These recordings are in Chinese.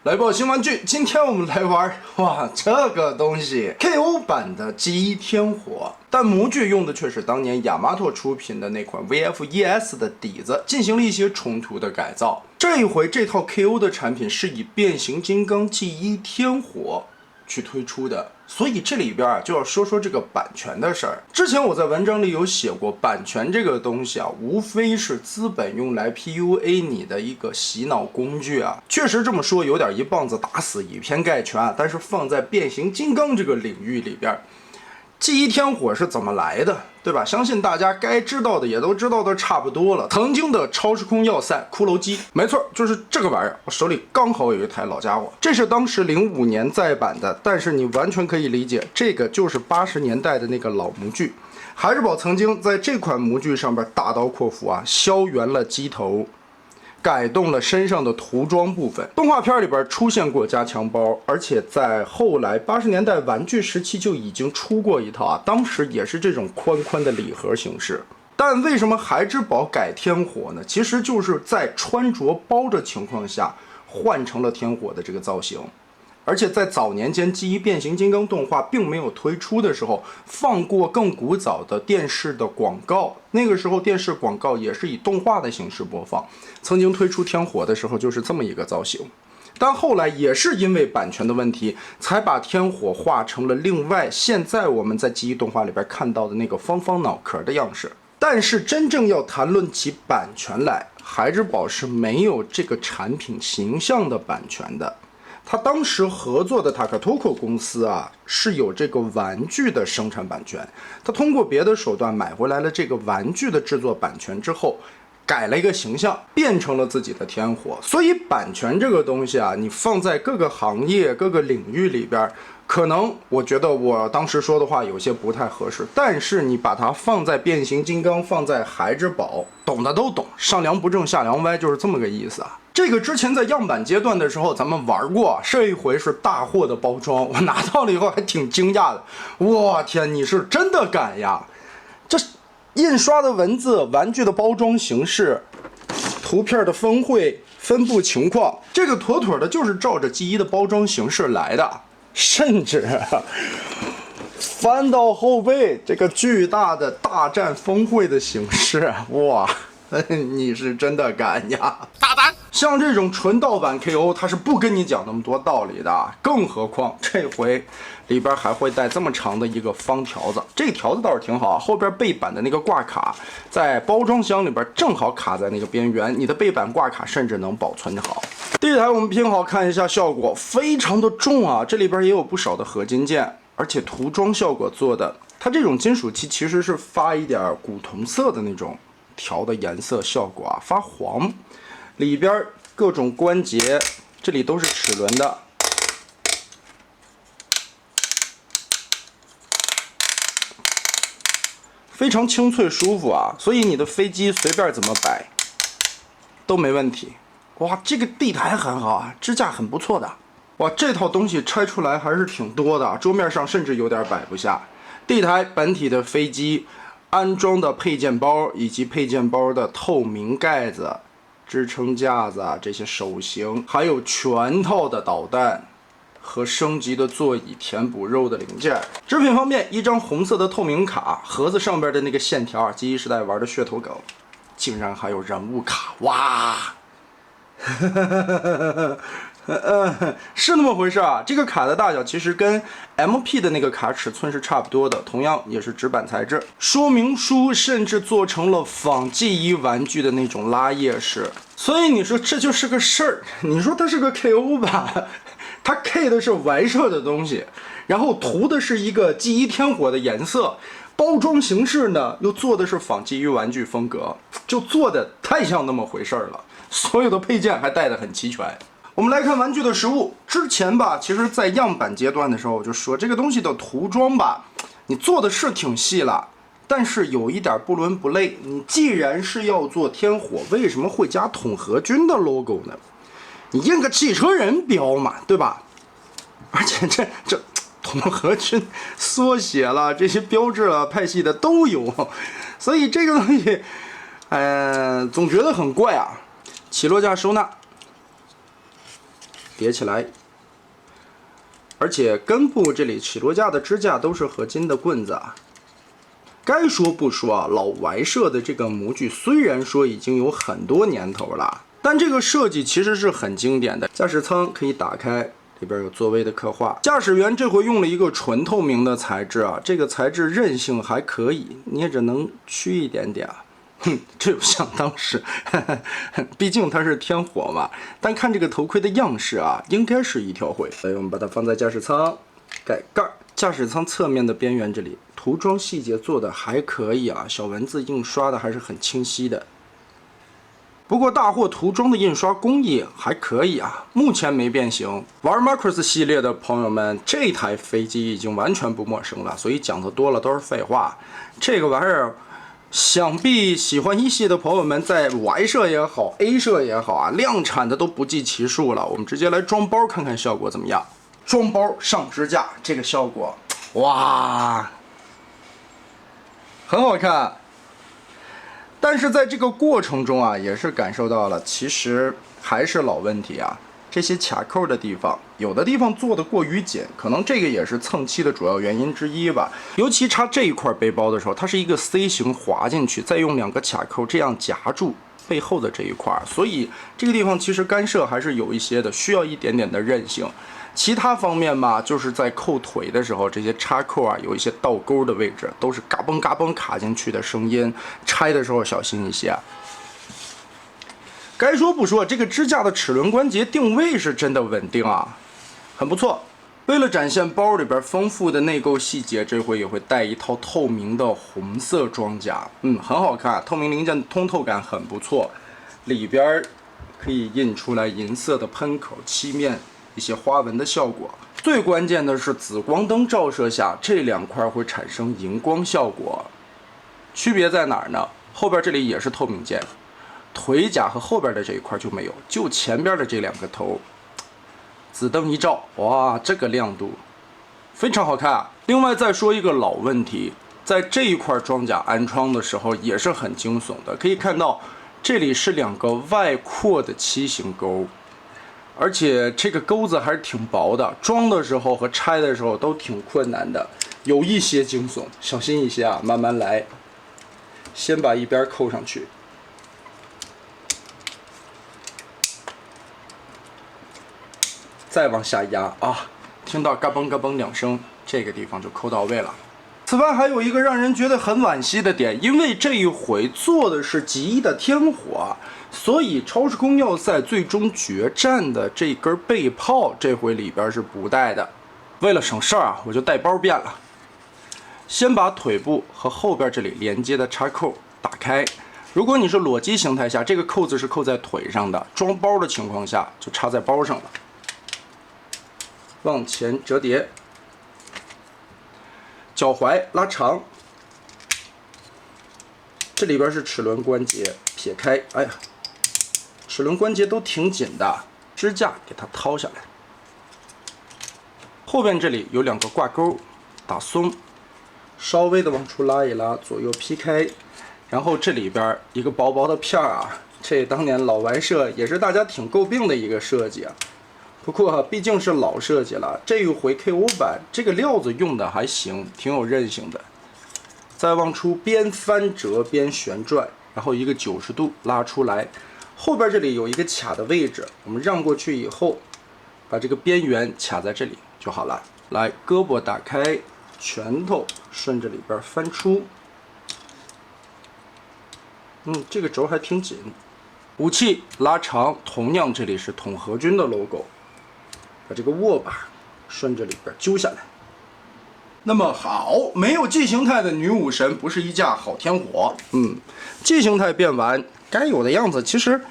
来报新玩具，今天我们来玩哇，这个东西 KO 版的G1天火，但模具用的却是当年亚麻托出品的那款 VF-ES 的底子，进行了一些冲突的改造。这一回这套 KO 的产品是以变形金刚G1天火去推出的，所以这里边就要说说这个版权的事儿。之前我在文章里有写过，版权这个东西无非是资本用来 PUA 你的一个洗脑工具确实这么说有点一棒子打死以偏概全但是放在变形金刚这个领域里边，G1天火是怎么来的，对吧？相信大家该知道的也都知道的差不多了。曾经的超时空要塞骷髅机，没错，就是这个玩意儿。我手里刚好有一台老家伙，这是当时05年再版的，但是你完全可以理解，这个就是80年代的那个老模具。孩之宝曾经在这款模具上边大刀阔斧削圆了机头，改动了身上的涂装部分。动画片里边出现过加强包，而且在后来80年代玩具时期就已经出过一套当时也是这种宽宽的礼盒形式。但为什么孩之宝改天火呢？其实就是在穿着包的情况下换成了天火的这个造型。而且在早年间G1变形金刚动画并没有推出的时候，放过更古早的电视的广告。那个时候电视广告也是以动画的形式播放，曾经推出天火的时候就是这么一个造型。但后来也是因为版权的问题，才把天火画成了另外现在我们在G1动画里边看到的那个方方脑壳的样式。但是真正要谈论起版权来，孩之宝是没有这个产品形象的版权的。他当时合作的 Takatoko 公司是有这个玩具的生产版权，他通过别的手段买回来了这个玩具的制作版权之后，改了一个形象，变成了自己的天火。所以版权这个东西你放在各个行业各个领域里边，可能我觉得我当时说的话有些不太合适，但是你把它放在变形金刚，放在孩之宝，懂的都懂，上梁不正下梁歪，就是这么个意思这个之前在样板阶段的时候咱们玩过，这一回是大货的包装，我拿到了以后还挺惊讶的。我天，你是真的敢呀！这印刷的文字、玩具的包装形式、图片的分绘、分布情况，这个妥妥的就是照着G1的包装形式来的。甚至翻到后背，这个巨大的大战峰会的形式，哇！你是真的敢呀！大胆！像这种纯盗版 KO， 它是不跟你讲那么多道理的。更何况这回里边还会带这么长的一个方条子，这个条子倒是挺好后边背板的那个挂卡在包装箱里边正好卡在那个边缘，你的背板挂卡甚至能保存好。第一台我们拼好看一下效果，非常的重这里边也有不少的合金件，而且涂装效果做的，它这种金属漆其实是发一点古铜色的那种调的颜色效果发黄，里边各种关节这里都是齿轮的，非常清脆舒服所以你的飞机随便怎么摆都没问题。哇，这个地台很好支架很不错的。哇，这套东西拆出来还是挺多的桌面上甚至有点摆不下。地台本体的飞机安装的配件包以及配件包的透明盖子、支撑架子这些手型，还有全套的导弹和升级的座椅填补肉的零件。制品方面，一张红色的透明卡，盒子上边的那个线条G1时代玩的噱头梗，竟然还有人物卡，哇！是那么回事这个卡的大小其实跟 MP 的那个卡尺寸是差不多的，同样也是纸板材质。说明书甚至做成了仿G1玩具的那种拉页式，所以你说这就是个事儿。你说它是个 KO 吧，它 K 的是玩设的东西，然后涂的是一个G1天火的颜色，包装形式呢又做的是仿G1玩具风格，就做的太像那么回事了。所有的配件还带得很齐全。我们来看玩具的实物。之前其实在样板阶段的时候我就说这个东西的涂装你做的是挺细了，但是有一点不伦不类。你既然是要做天火，为什么会加统合军的 logo 呢？你印个汽车人标嘛，对吧？而且这统合军缩写了，这些标志了派系的都有，所以这个东西总觉得很怪起落架收纳，叠起来。而且根部这里起落架的支架都是合金的棍子啊。该说不说啊，老怀社的这个模具虽然说已经有很多年头了，但这个设计其实是很经典的。驾驶舱可以打开，里边有座位的刻画。驾驶员这回用了一个纯透明的材质啊，这个材质韧性还可以，捏着能屈一点点啊。这不像当时，毕竟它是天火嘛。但看这个头盔的样式啊，应该是一条灰。所以我们把它放在驾驶舱，盖盖。驾驶舱侧面的边缘这里，涂装细节做的还可以啊，小文字印刷的还是很清晰的。不过大货涂装的印刷工艺还可以啊，目前没变形。玩 Macross 系列的朋友们，这台飞机已经完全不陌生了，所以讲的多了都是废话。这个玩意儿，想必喜欢一系的朋友们在 Y 社也好 ，A 社也好啊，量产的都不计其数了。我们直接来装包看看效果怎么样。装包上支架，这个效果，哇，很好看。但是在这个过程中啊，也是感受到了，其实还是老问题啊。这些卡扣的地方，有的地方做的过于紧，可能这个也是蹭漆的主要原因之一吧。尤其插这一块背包的时候，它是一个 C 型滑进去，再用2个卡扣这样夹住背后的这一块，所以这个地方其实干涉还是有一些的，需要一点点的韧性。其他方面嘛，就是在扣腿的时候，这些插扣啊，有一些倒钩的位置，都是嘎嘣嘎嘣卡进去的声音，拆的时候小心一些。该说不说，这个支架的齿轮关节定位是真的稳定啊，很不错。为了展现包里边丰富的内构细节，这回也会带一套透明的红色装甲，很好看，透明零件通透感很不错。里边可以印出来银色的喷口，漆面一些花纹的效果。最关键的是紫光灯照射下，这2块会产生荧光效果。区别在哪儿呢？后边这里也是透明件，腿甲和后边的这一块就没有，就前边的这2个头。紫灯一照，哇，这个亮度非常好看。另外再说一个老问题，在这一块装甲安装的时候也是很惊悚的，可以看到这里是2个外扩的漆形钩，而且这个钩子还是挺薄的，装的时候和拆的时候都挺困难的，有一些惊悚，小心一些啊，慢慢来。先把一边扣上去，再往下压啊，听到嘎嘣嘎嘣2声，这个地方就扣到位了。此外还有一个让人觉得很惋惜的点，因为这一回做的是极的天火，所以超时空要塞最终决战的这根背炮这回里边是不带的。为了省事儿啊，我就带包变了。先把腿部和后边这里连接的插扣打开。如果你是裸机形态下，这个扣子是扣在腿上的，装包的情况下就插在包上了。往前折叠，脚踝拉长，这里边是齿轮关节，撇开，哎呀，齿轮关节都挺紧的，支架给它掏下来。后边这里有2个挂钩，打松，稍微的往出拉一拉，左右劈开，然后这里边一个薄薄的片儿啊，这当年老怀社也是大家挺诟病的一个设计啊。不过毕竟是老设计了，这一回 KO 版这个料子用的还行，挺有韧性的。再往出边翻折边旋转，然后一个90度拉出来，后边这里有一个卡的位置，我们让过去以后，把这个边缘卡在这里就好了。来，胳膊打开，拳头顺着里边翻出，这个轴还挺紧。武器拉长，同样这里是统合军的 logo。把这个握把顺着里边揪下来。那么好，没有 G 形态的女武神不是一架好天火。G 形态变完该有的样子，其实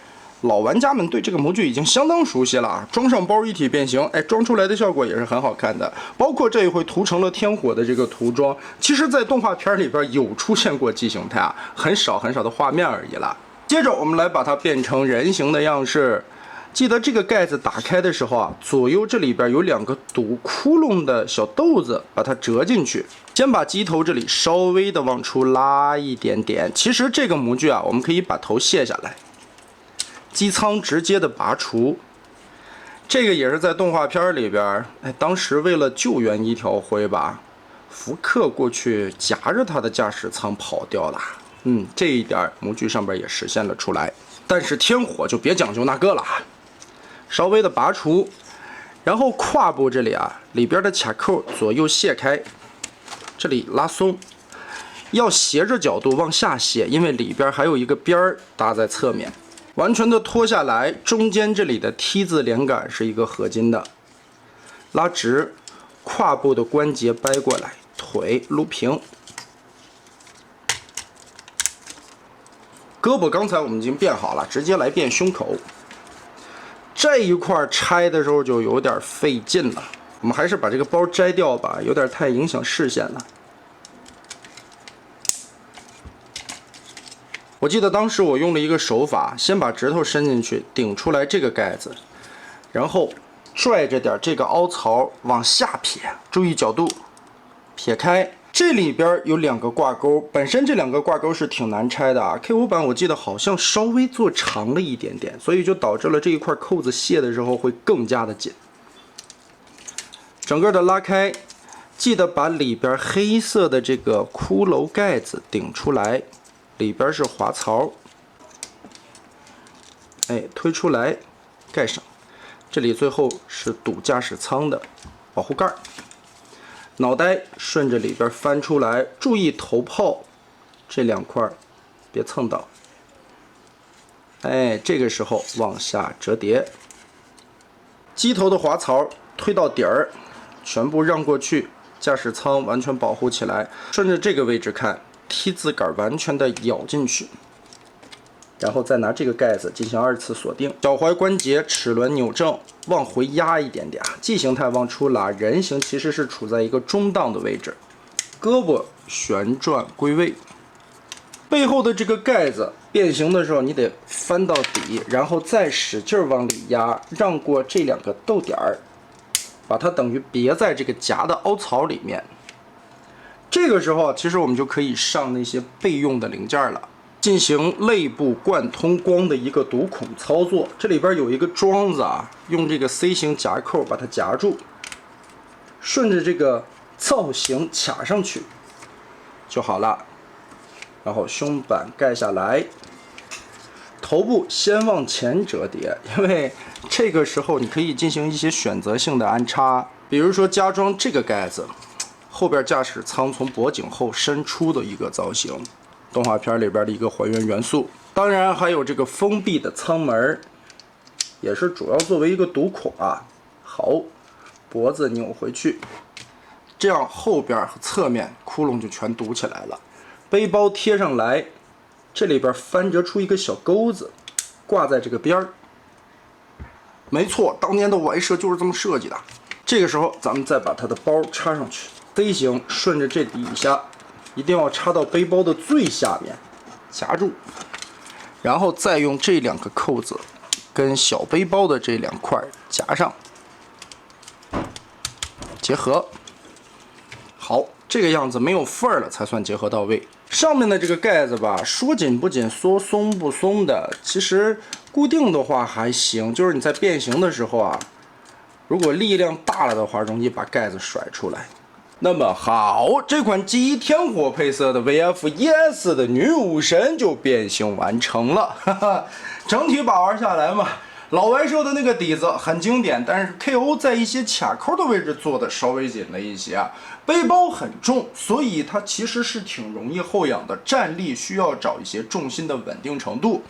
老玩家们对这个模具已经相当熟悉了。装上包一体变形，装出来的效果也是很好看的。包括这一回涂成了天火的这个涂装，其实在动画片里边有出现过 G 形态啊，很少的画面而已了。接着我们来把它变成人形的样式。记得这个盖子打开的时候啊，左右这里边有2个堵窟窿的小豆子，把它折进去。先把机头这里稍微的往出拉一点点。其实这个模具啊，我们可以把头卸下来，机舱直接的拔除。这个也是在动画片里边，当时为了救援一条灰吧，福克过去夹着他的驾驶舱跑掉了。这一点模具上边也实现了出来。但是天火就别讲究那个了，稍微的拔除，然后胯部这里啊，里边的卡扣左右卸开，这里拉松，要斜着角度往下卸，因为里边还有一个边儿搭在侧面。完全的脱下来，中间这里的 T 字连杆是一个合金的，拉直，胯部的关节掰过来，腿撸平。胳膊刚才我们已经变好了，直接来变胸口。这一块拆的时候就有点费劲了，我们还是把这个包摘掉吧，有点太影响视线了。我记得当时我用了一个手法，先把指头伸进去顶出来这个盖子，然后拽着点这个凹槽往下撇，注意角度，撇开。这里边有2个挂钩，本身这2个挂钩是挺难拆的啊。K5 版我记得好像稍微做长了一点点，所以就导致了这一块扣子卸的时候会更加的紧。整个的拉开，记得把里边黑色的这个骷髅盖子顶出来。里边是滑槽，推出来，盖上。这里最后是堵驾驶舱的保护盖。脑袋顺着里边翻出来，注意头炮这2块别蹭到。这个时候往下折叠，机头的滑槽推到底儿，全部让过去，驾驶舱完全保护起来。顺着这个位置看。T 字杆完全的咬进去，然后再拿这个盖子进行2次锁定。脚踝关节齿轮扭正，往回压一点点，G 形态往出拉，人形其实是处在一个中档的位置。胳膊旋转归位，背后的这个盖子变形的时候，你得翻到底，然后再使劲往里压，让过这2个逗点儿，把它等于别在这个夹的凹槽里面。这个时候，其实我们就可以上那些备用的零件了，进行内部贯通光的一个读孔操作。这里边有一个桩子啊，用这个 C 型夹扣把它夹住，顺着这个造型卡上去就好了。然后胸板盖下来，头部先往前折叠，因为这个时候你可以进行一些选择性的安插，比如说加装这个盖子。后边驾驶舱从脖颈后伸出的一个造型，动画片里边的一个还原元素。当然还有这个封闭的舱门，也是主要作为一个读孔啊。好，脖子扭回去，这样后边和侧面窟窿就全堵起来了。背包贴上来，这里边翻折出一个小钩子，挂在这个边儿。没错，当年的外设就是这么设计的。这个时候咱们再把它的包插上去。C 型顺着这底下，一定要插到背包的最下面，夹住，然后再用这2个扣子跟小背包的这2块夹上，结合。好，这个样子没有缝儿了才算结合到位。上面的这个盖子吧，说紧不紧，说松不松的，其实固定的话还行，就是你在变形的时候啊，如果力量大了的话，容易把盖子甩出来。那么好，这款基于天火配色的 VF-ES 的女武神就变形完成了，哈哈，整体把玩下来嘛，老外设的那个底子很经典，但是 KO 在一些卡扣的位置做的稍微紧了一些啊。背包很重，所以它其实是挺容易后仰的，站立需要找一些重心的稳定程度。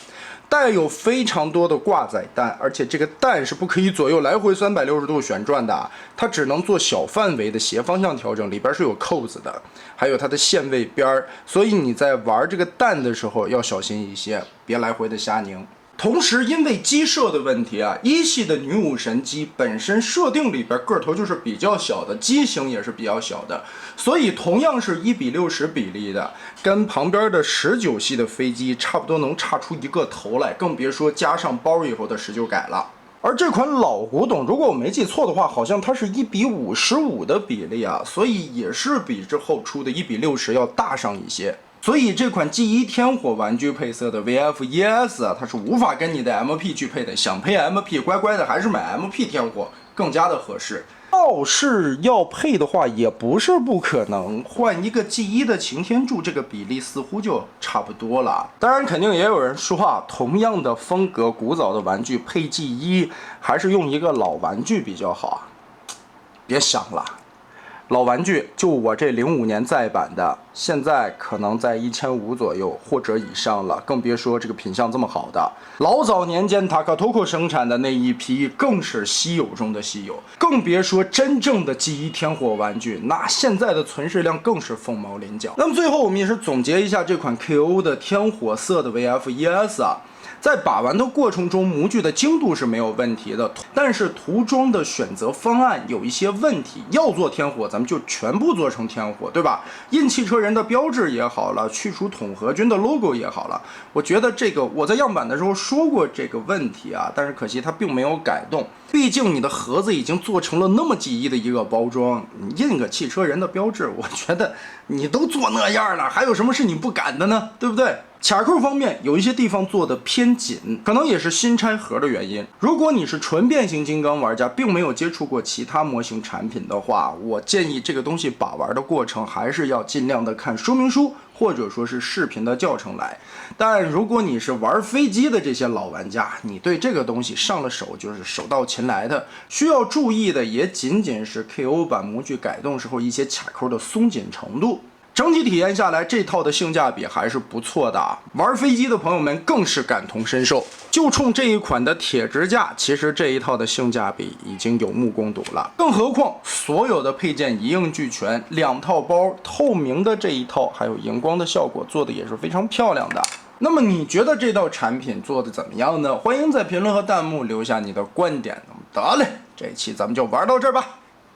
带有非常多的挂载弹，而且这个弹是不可以左右来回360度旋转的，它只能做小范围的斜方向调整，里边是有扣子的，还有它的限位边儿，所以你在玩这个弹的时候要小心一些，别来回的瞎拧。同时，因为机设的问题啊，一系的女武神机本身设定里边个头就是比较小的，机型也是比较小的，所以同样是1:60比例的，跟旁边的19系的飞机差不多能差出一个头来，更别说加上包以后的19改了。而这款老古董，如果我没记错的话，好像它是1:55的比例啊，所以也是比之后出的1:60要大上一些。所以这款 G1 天火玩具配色的 VF-ES 啊，它是无法跟你的 MP 去配的，想配 MP 乖乖的还是买 MP 天火更加的合适。要是要配的话，也不是不可能，换一个 G1 的擎天柱，这个比例似乎就差不多了。当然，肯定也有人说啊，同样的风格古早的玩具配 G1，还是用一个老玩具比较好。别想了。老玩具就我这05年再版的，现在可能在1500左右或者以上了，更别说这个品相这么好的。老早年间塔克托库生产的那一批更是稀有中的稀有，更别说真正的G1天火玩具，那现在的存世量更是凤毛麟角。那么最后我们也是总结一下这款 KO 的天火色的 VF-ES 啊。在把玩的过程中，模具的精度是没有问题的，但是涂装的选择方案有一些问题。要做天火，咱们就全部做成天火，对吧？印汽车人的标志也好了，去除统合军的 logo 也好了，我觉得这个我在样板的时候说过这个问题啊，但是可惜它并没有改动。毕竟你的盒子已经做成了那么G1的一个包装，你印个汽车人的标志，我觉得你都做那样了，还有什么是你不敢的呢？对不对？卡扣方面有一些地方做的偏紧，可能也是新拆盒的原因。如果你是纯变形金刚玩家，并没有接触过其他模型产品的话，我建议这个东西把玩的过程还是要尽量的看说明书或者说是视频的教程来。但如果你是玩飞机的这些老玩家，你对这个东西上了手就是手到擒来的。需要注意的也仅仅是 KO 版模具改动时候一些卡扣的松紧程度。整体体验下来，这套的性价比还是不错的啊！玩飞机的朋友们更是感同身受。就冲这一款的铁支架，其实这一套的性价比已经有目共睹了。更何况所有的配件一应俱全，2套包透明的这一套，还有荧光的效果做的也是非常漂亮的。那么你觉得这套产品做的怎么样呢？欢迎在评论和弹幕留下你的观点。那么得嘞，这一期咱们就玩到这儿吧。